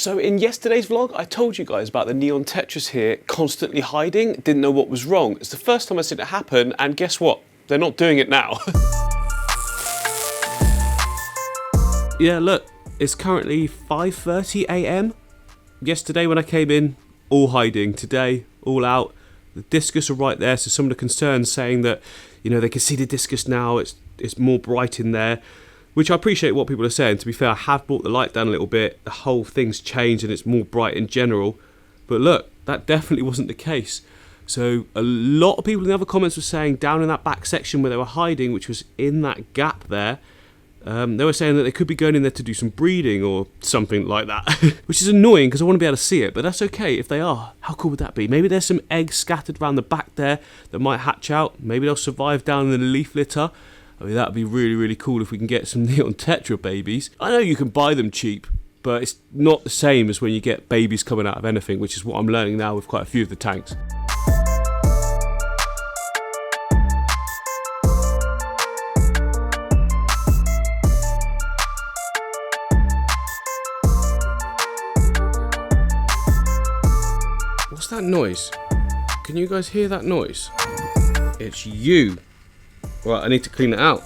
So in yesterday's vlog, I told you guys about the neon tetras here constantly hiding, didn't know what was wrong. It's the first time I've seen it happen, and guess what? They're not doing it now. Yeah, look, it's currently 5:30 AM. Yesterday when I came in, all hiding. Today, all out. The Discus are right there, so some of the concerns saying that, you know, they can see the Discus now, it's more bright in there, which I appreciate what people are saying. To be fair, I have brought the light down a little bit, the whole thing's changed and it's more bright in general, but look, that definitely wasn't the case. So a lot of people in the other comments were saying down in that back section where they were hiding, which was in that gap there, they were saying that they could be going in there to do some breeding or something like that, which is annoying because I want to be able to see it, but that's okay if they are. How cool would that be? Maybe there's some eggs scattered around the back there that might hatch out. Maybe they'll survive down in the leaf litter. I mean, that would be really, really cool if we can get some neon tetra babies. I know you can buy them cheap, but it's not the same as when you get babies coming out of anything, which is what I'm learning now with quite a few of the tanks. What's that noise? Can you guys hear that noise? It's you. Right, I need to clean it out.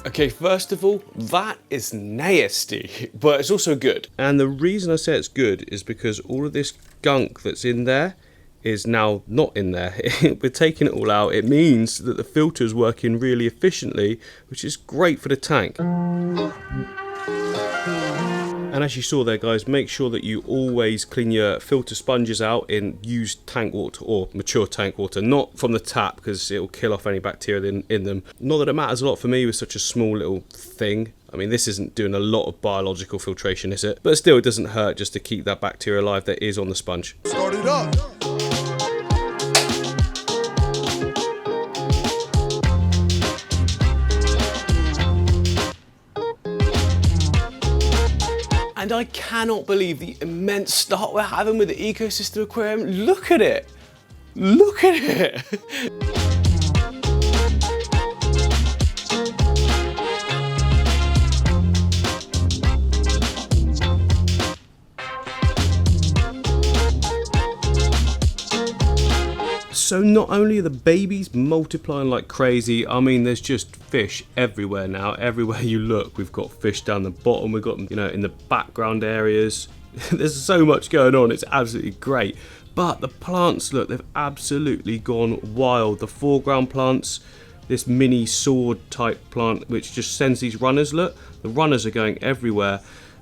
Okay, first of all, that is nasty, but it's also good. And the reason I say it's good is because all of this gunk that's in there is now not in there. We're taking it all out. It means that the filter's working really efficiently, which is great for the tank. And as you saw there, guys, make sure that you always clean your filter sponges out in used tank water or mature tank water, not from the tap, because it'll kill off any bacteria in them. Not that it matters a lot for me with such a small little thing. I mean, this isn't doing a lot of biological filtration, is it? But still, it doesn't hurt just to keep that bacteria alive that is on the sponge. Start it up. And I cannot believe the immense start we're having with the ecosystem aquarium. Look at it. Look at it. So not only are the babies multiplying like crazy, I mean there's just fish everywhere now. Everywhere you look, we've got fish down the bottom, we've got them, you know, in the background areas. There's so much going on, it's absolutely great. But the plants, look, they've absolutely gone wild. The foreground plants, this mini sword type plant which just sends these runners, look, the runners are going everywhere.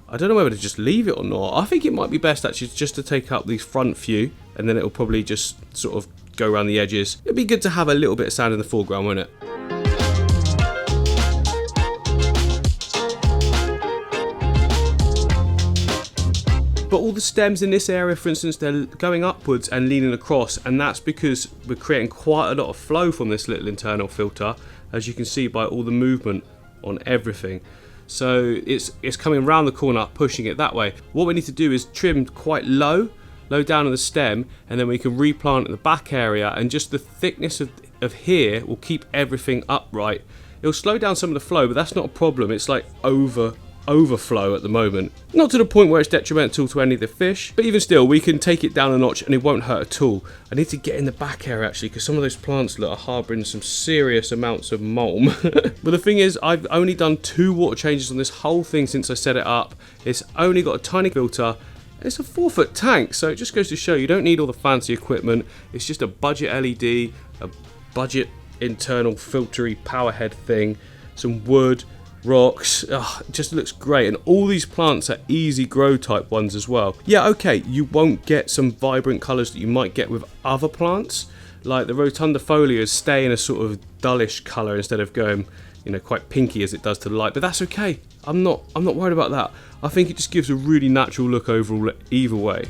I don't know whether to just leave it or not. I think it might be best actually just to take up these front few, and then it'll probably just sort of go around the edges. It'd be good to have a little bit of sand in the foreground, wouldn't it? But all the stems in this area, for instance, they're going upwards and leaning across, and that's because we're creating quite a lot of flow from this little internal filter, as you can see by all the movement on everything. So it's coming around the corner, pushing it that way. What we need to do is trim quite low down on the stem, and then we can replant in the back area, and just the thickness of here will keep everything upright. It'll slow down some of the flow, but that's not a problem. It's like overflow at the moment. Not to the point where it's detrimental to any of the fish, but even still, we can take it down a notch and it won't hurt at all. I need to get in the back area actually, because some of those plants are harbouring some serious amounts of mulm. But the thing is, I've only done 2 water changes on this whole thing since I set it up. It's only got a tiny filter. It's a 4-foot tank, so it just goes to show you don't need all the fancy equipment. It's just a budget LED, a budget internal filtery power head thing, some wood, rocks. It just looks great, and all these plants are easy grow type ones as well. Yeah, okay, you won't get some vibrant colours that you might get with other plants, like the rotundifolias stay in a sort of dullish colour instead of going, you know, quite pinky as it does to the light, but that's okay. I'm not worried about that. I think it just gives a really natural look overall either way.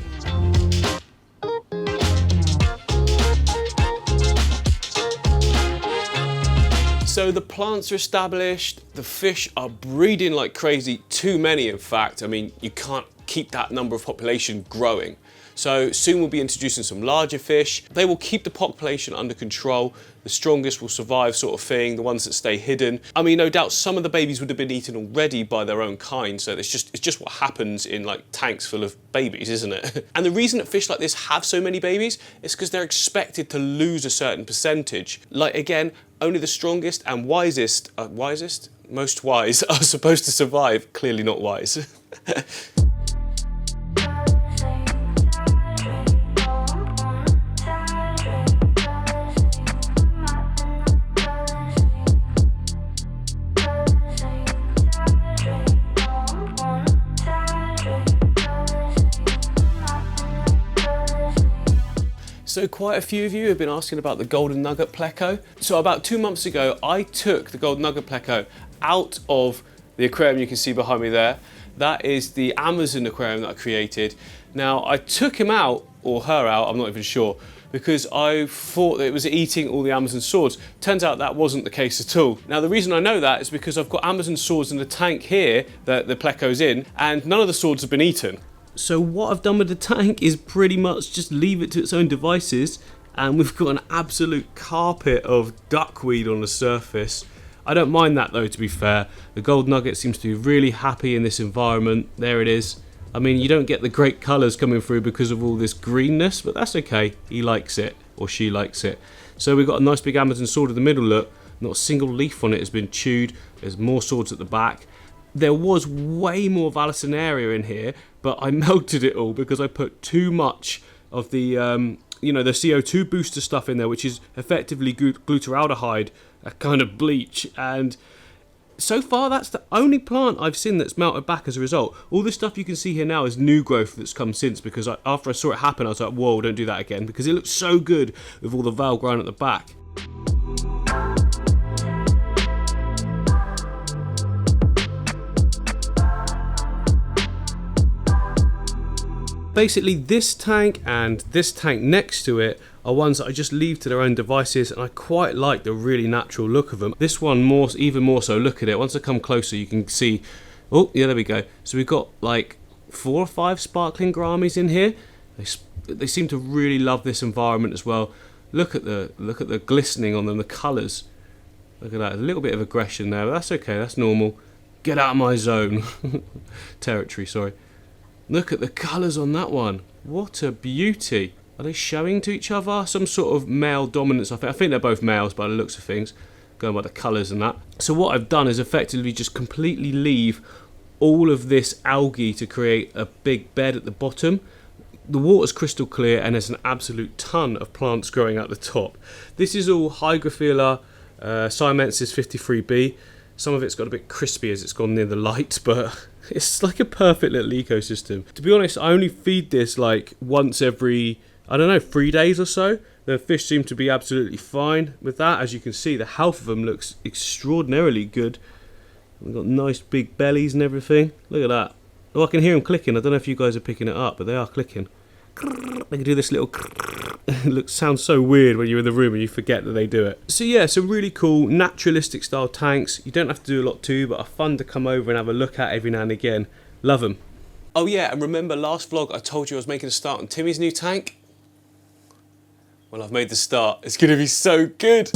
So So the plants are established, the fish are breeding like crazy, too many in fact. I mean, you can't keep that number of population growing. So soon we'll be introducing some larger fish. They will keep the population under control. The strongest will survive, sort of thing, the ones that stay hidden. I mean, no doubt some of the babies would have been eaten already by their own kind, so it's just what happens in like tanks full of babies, isn't it? And the reason that fish like this have so many babies is because they're expected to lose a certain percentage. Like again, only the strongest and most wise are supposed to survive. Clearly not wise. So quite a few of you have been asking about the golden nugget pleco. So about 2 months ago, I took the golden nugget pleco out of the aquarium you can see behind me there. That is the Amazon aquarium that I created. Now I took him out, or her out, I'm not even sure, because I thought that it was eating all the Amazon swords. Turns out that wasn't the case at all. Now the reason I know that is because I've got Amazon swords in the tank here that the pleco's in, and none of the swords have been eaten. So what I've done with the tank is pretty much just leave it to its own devices, and we've got an absolute carpet of duckweed on the surface. I don't mind that though, to be fair. The gold nugget seems to be really happy in this environment. There it is. I mean, you don't get the great colours coming through because of all this greenness, but that's okay. He likes it, or she likes it. So we've got a nice big Amazon sword in the middle, look. Not a single leaf on it has been chewed. There's more swords at the back. There was way more Vallisneria in here, but I melted it all because I put too much of the, the CO2 booster stuff in there, which is effectively glutaraldehyde, a kind of bleach. And so far, that's the only plant I've seen that's melted back as a result. All this stuff you can see here now is new growth that's come since, because after I saw it happen, I was like, whoa, don't do that again, because it looks so good with all the val growing at the back. Basically, this tank and this tank next to it are ones that I just leave to their own devices, and I quite like the really natural look of them. This one even more so. Look at it. Once I come closer, you can see. Oh, yeah, there we go. So we've got like 4 or 5 sparkling gouramis in here. They seem to really love this environment as well. Look at the glistening on them, the colours. Look at that. A little bit of aggression there, but that's okay. That's normal. Get out of my zone. Territory, sorry. Look at the colours on that one. What a beauty. Are they showing to each other? Some sort of male dominance, I think. I think they're both males by the looks of things, going by the colours and that. So what I've done is effectively just completely leave all of this algae to create a big bed at the bottom. The water's crystal clear and there's an absolute ton of plants growing at the top. This is all Hygrophila Siamensis 53B. Some of it's got a bit crispy as it's gone near the light, but it's like a perfect little ecosystem. To be honest, I only feed this like once every, 3 days or so. The fish seem to be absolutely fine with that. As you can see, the health of them looks extraordinarily good. They've got nice big bellies and everything. Look at that. Oh, I can hear them clicking. I don't know if you guys are picking it up, but they are clicking. They can do this little it sounds so weird when you're in the room and you forget that they do it. So yeah, some really cool naturalistic style tanks. You don't have to do a lot too, but are fun to come over and have a look at every now and again. Love them. Oh yeah, and remember last vlog I told you I was making a start on Timmy's new tank? Well, I've made the start. It's going to be so good.